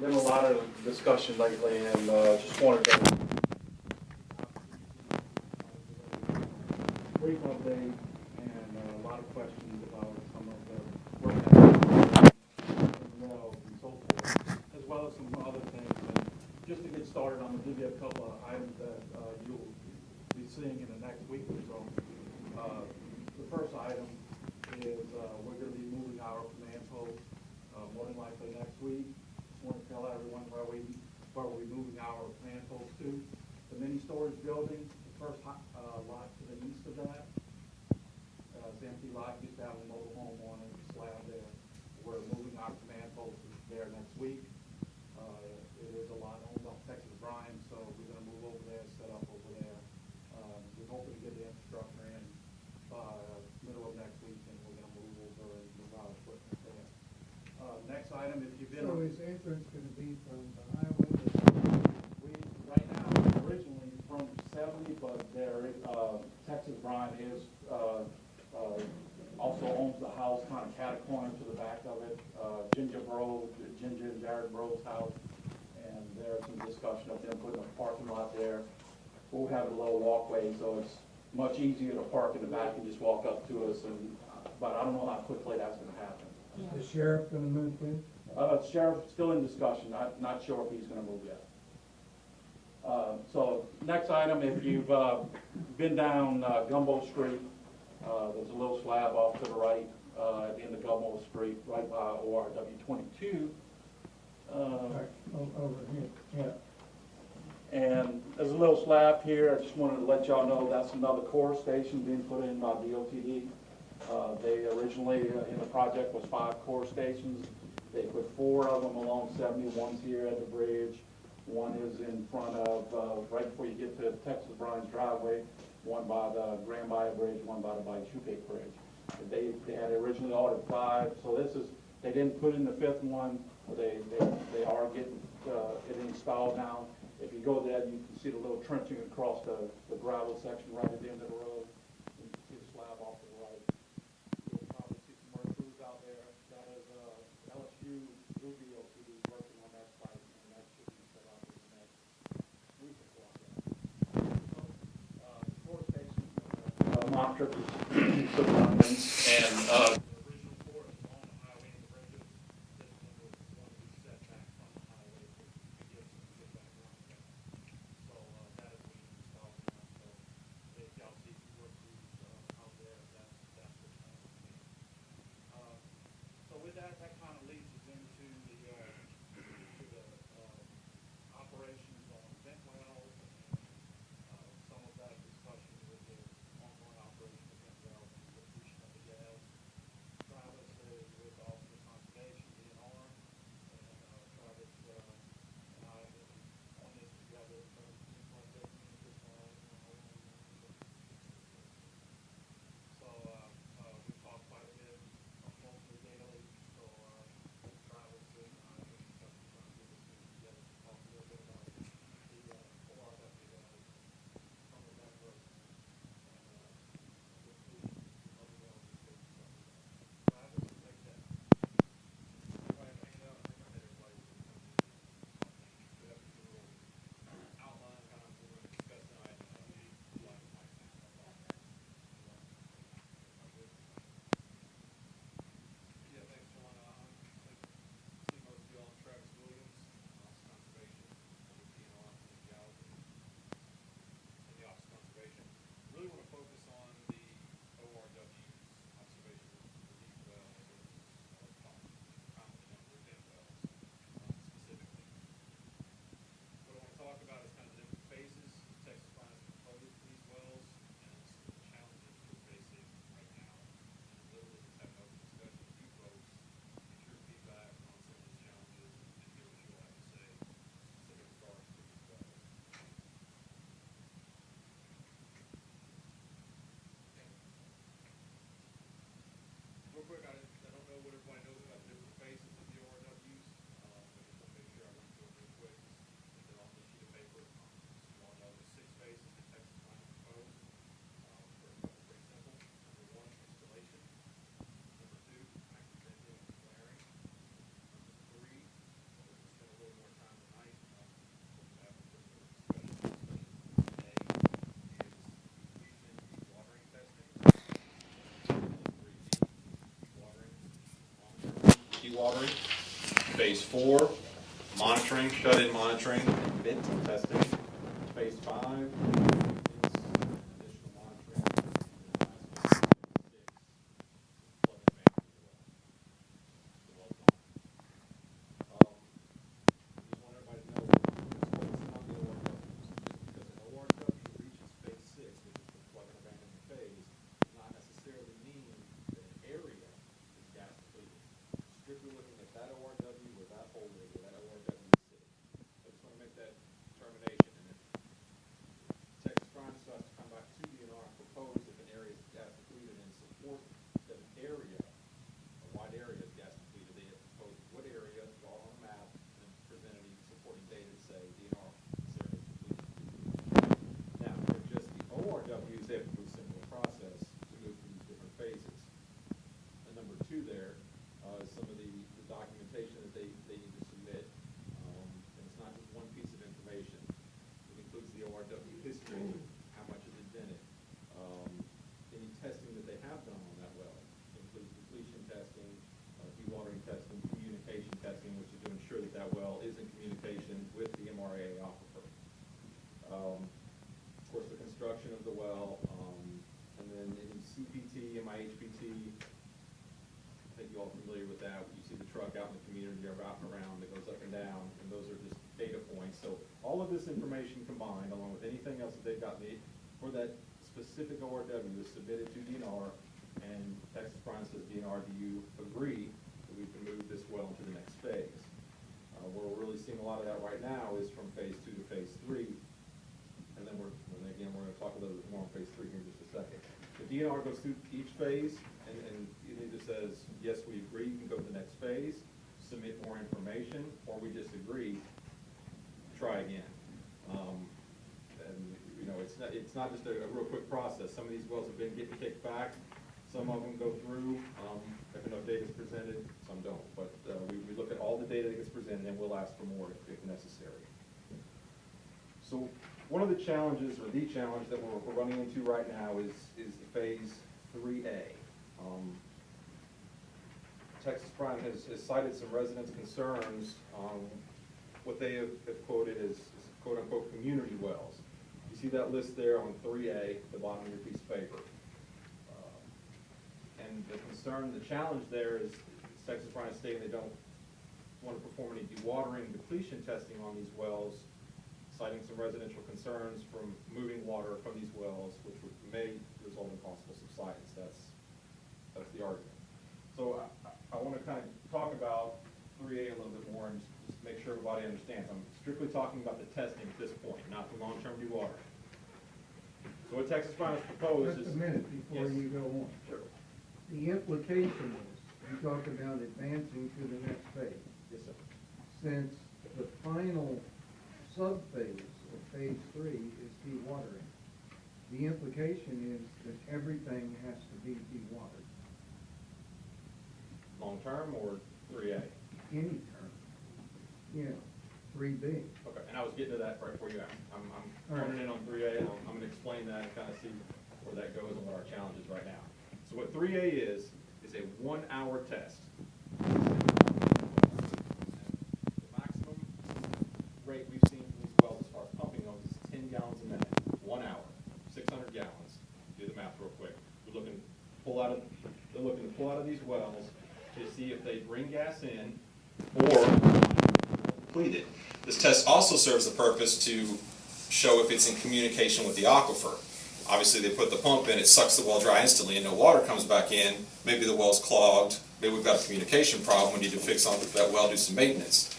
been a lot of discussion lately, and just wanted to brief update and a lot of questions about some of the work that and so forth, as well as some other things. And just to get started, I'm going to give you a couple of items that you'll be seeing in the next week or so. The first item is we're going to be moving our command post more than likely next week. Just want to tell everyone where we're moving our command post to. The mini storage building, the first lot to the east of that. It's an empty lot, used to have a mobile home on it, slab there. We're moving our command post there next week. It is a lot owned by Texas Brine, so we're going to move over there, set up over there. We're hoping to get the infrastructure in by middle of next week, and we're going to move over and move our equipment there. Next item, if you've been... So is entrance going to be from the highway? Right now, originally from 70, but there, Texas Brine is, also owns the house kind of catacomb to the back of it. Ginger and Jared Bro's house, and there's some discussion of them putting a parking lot there. We'll have a little walkway, so it's much easier to park in the back and just walk up to us. And but I don't know how quickly that's going to happen. Is the sheriff going to move too? Sheriff's still in discussion. Not sure if he's going to move yet. So next item, if you've been down Gumbo Street, there's a little slab off to the right at the end of Gumbo Street, right by ORW 22. Right, over here, yeah. And there's a little slab here. I just wanted to let y'all know that's another core station being put in by DOTD. They originally in the project was 5 core stations. They put 4 of them along 70. One's here at the bridge. One is in front of, right before you get to Texas Brine's driveway. One by the Grand Bayou Bridge, one by the Bayou Bridge. They had originally ordered 5, so this is, they didn't put in the 5th one. They are getting it installed now. If you go there, you can see the little trenching across the gravel section right at the end of the road. You can see the slab off to the right. You'll probably see some more crews out there. That is LSU Rubio who's working on that site, and that should be set up in the next week or so, I guess. Core station, Montreux is surrounding, and the original core is on the highway and the bridges. This one was going to be set back from the highway to give some kickback around there. So that is being installed now. So if y'all see some work crews out there, that's what's happening. So with that, that kind of leads us into the operations on vent wells and some of that discussion with the ongoing operation of vent wells and the depletion of the gas. dewatering. Phase 4, monitoring, shut-in monitoring, and vent testing. Phase 5 is additional monitoring. And last phase 6, plug and abandon the well. The well's gone. Just want everybody to know, it's not the ORW. Just because an ORW reaches phase 6, which is the plug and abandonment phase, does not necessarily mean that an area is gas depleted. Strictly looking at that ORW or that hole rig where that ORW is sitting. I just want to make that determination. And if Texas Prime still has to come back to DNR and propose if an area is gas depleted and support that an area, a wide area is gas depleted, they have to propose what area, draw on a map, and present any supporting data to say DNR, this area is depleted. Now, if just the ORWs, they have to do a similar process to move through these different phases. And number 2 there is some of the documentation that they need to submit. And it's not just one piece of information. It includes the ORW history, how much is indented, any testing that they have done on that well. It includes depletion testing, dewatering testing, communication testing, which is to ensure that that well is in communication with the MRA aquifer. Of course, the construction of the well, and then any CPT, MIHPT. I think you all are familiar with that. You see the truck out in the community or out and around that goes up and down, and those are just data points. So all of this information combined, along with anything else that they've got made for that specific ORW is submitted to DNR, and Texas Prime says, DNR, do you agree that we can move this well into the next phase? Where we're really seeing a lot of that right now is from phase 2 to phase 3, and then we're going to talk a little bit more on phase 3 here in just a second. The DNR goes through each phase, and it either says, yes, we agree, you can go to the next phase, submit more information, or we disagree, try again. And you know, it's not just a real quick process. Some of these wells have been getting kicked back. Some of them go through if enough data is presented. Some don't. But we look at all the data that gets presented, and we'll ask for more if necessary. So one of the challenges, or the challenge that we're running into right now is the phase 3A. Texas Prime has cited some residents' concerns on what they have quoted as quote-unquote community wells. You see that list there on 3A, the bottom of your piece of paper. And the concern, the challenge there is Texas Prime is stating they don't want to perform any dewatering depletion testing on these wells, citing some residential concerns from moving water from these wells, which may result in possible subsidence. That's the argument. So I want to kind of talk about 3A a little bit more and just make sure everybody understands. I'm strictly talking about the testing at this point, not the long-term dewatering. So what Texas Prime has proposed is... Just a minute before you go on. Sure. The implication is, you talk about advancing to the next phase. Yes, sir. Since the final sub-phase of phase 3 is dewatering, the implication is that everything has to be dewatered. Long-term or 3A? Any term. Yeah, 3B. Okay, and I was getting to that right before you asked. I'm All right. honing in on 3A, and I'm going to explain that and kind of see where that goes and what our challenge is right now. So what 3A is a 1-hour test. And the maximum rate we've seen from these wells as far as pumping those is 10 gallons a minute, 1 hour, 600 gallons. Do the math real quick. They're looking to pull out of these wells to see if they bring gas in or deplete it. This test also serves the purpose to show if it's in communication with the aquifer. Obviously, they put the pump in, it sucks the well dry instantly, and no water comes back in. Maybe the well's clogged. Maybe we've got a communication problem. We need to fix on that well, do some maintenance.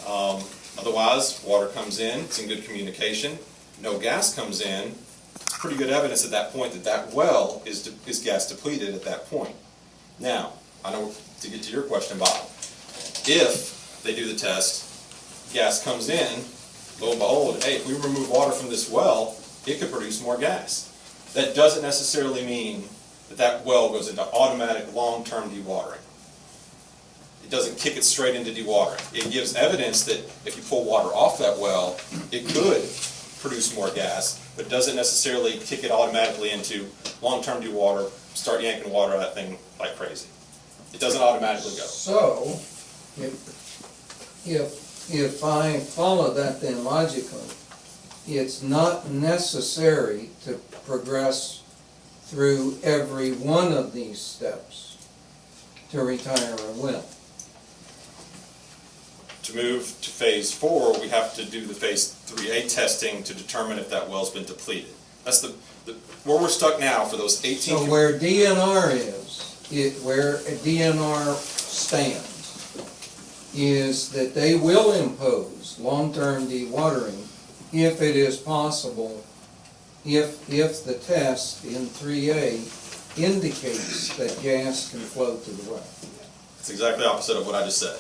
Otherwise, water comes in, it's in good communication. No gas comes in. It's pretty good evidence at that point that that well is gas depleted at that point. Now, I know to get to your question, Bob, if they do the test, gas comes in, lo and behold, hey, if we remove water from this well, it could produce more gas. That doesn't necessarily mean that that well goes into automatic long-term dewatering. It doesn't kick it straight into dewatering. It gives evidence that if you pull water off that well, it could produce more gas, but doesn't necessarily kick it automatically into long-term dewater, start yanking water out of that thing like crazy. It doesn't automatically go. So, If I follow that then logically, it's not necessary to progress through every one of these steps to retire a well. To move to phase 4, we have to do the phase 3A testing to determine if that well's been depleted. That's where we're stuck now for those 18. So where DNR where a DNR stands, is that they will impose long-term dewatering if it is possible, if the test in 3A indicates that gas can flow to the well. It's exactly the opposite of what I just said.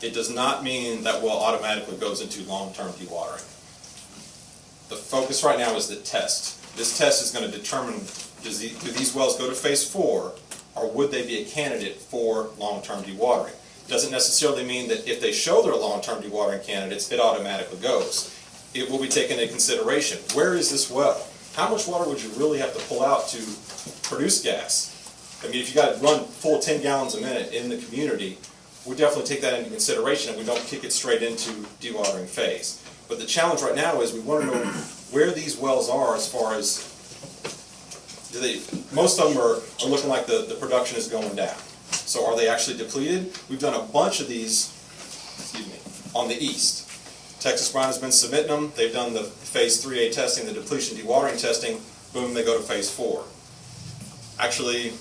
It does not mean that well automatically goes into long-term dewatering. The focus right now is the test. This test is going to determine, do these wells go to phase 4, or would they be a candidate for long-term dewatering? Doesn't necessarily mean that if they show they're long-term dewatering candidates, it automatically goes. It will be taken into consideration. Where is this well? How much water would you really have to pull out to produce gas? I mean, if you got to run full 10 gallons a minute in the community, we definitely take that into consideration and we don't kick it straight into dewatering phase. But the challenge right now is we want to know where these wells are as far as, most of them are looking like the production is going down. So are they actually depleted? We've done a bunch of these, on the east. Texas Brine has been submitting them. They've done the phase 3A testing, the depletion dewatering testing. Boom, they go to phase 4. Actually,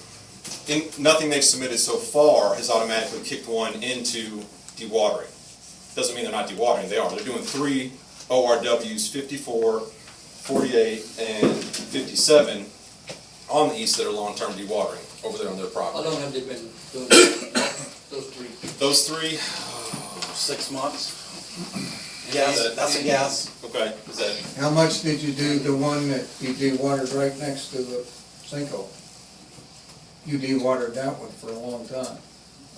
nothing they've submitted so far has automatically kicked one into dewatering. Doesn't mean they're not dewatering. They are. They're doing 3 ORWs, 54, 48, and 57 on the east that are long-term dewatering over there on their How property. long have they been doing those three? Those 3, 6 months. Is Gas, that- that's a gas. okay, is that, How much did you do the one that you dewatered right next to the sinkhole? You dewatered that one for a long time.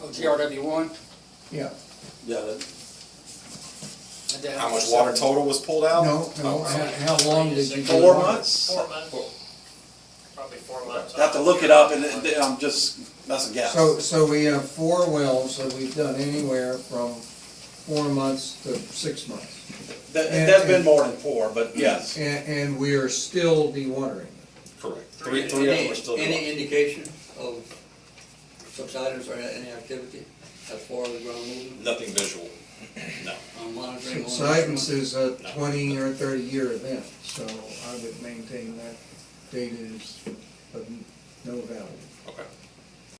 Oh, GRW1? Yeah. Yeah, how much water total was pulled out? No, Oh, how long did you? 4 dewater? months. 4 months, probably 4 months. Have to look it up, and I'm just, that's a guess. So we have 4 wells that we've done anywhere from 4 months to 6 months. That's been more than 4, but yes. And we are still dewatering. Correct. Three of them are still Any dewatering. indication of subsidence or any activity as far as ground movement? Nothing visual, no. Monitoring? Subsidence is a 20 or 30-year event, so I would maintain that data is of no value.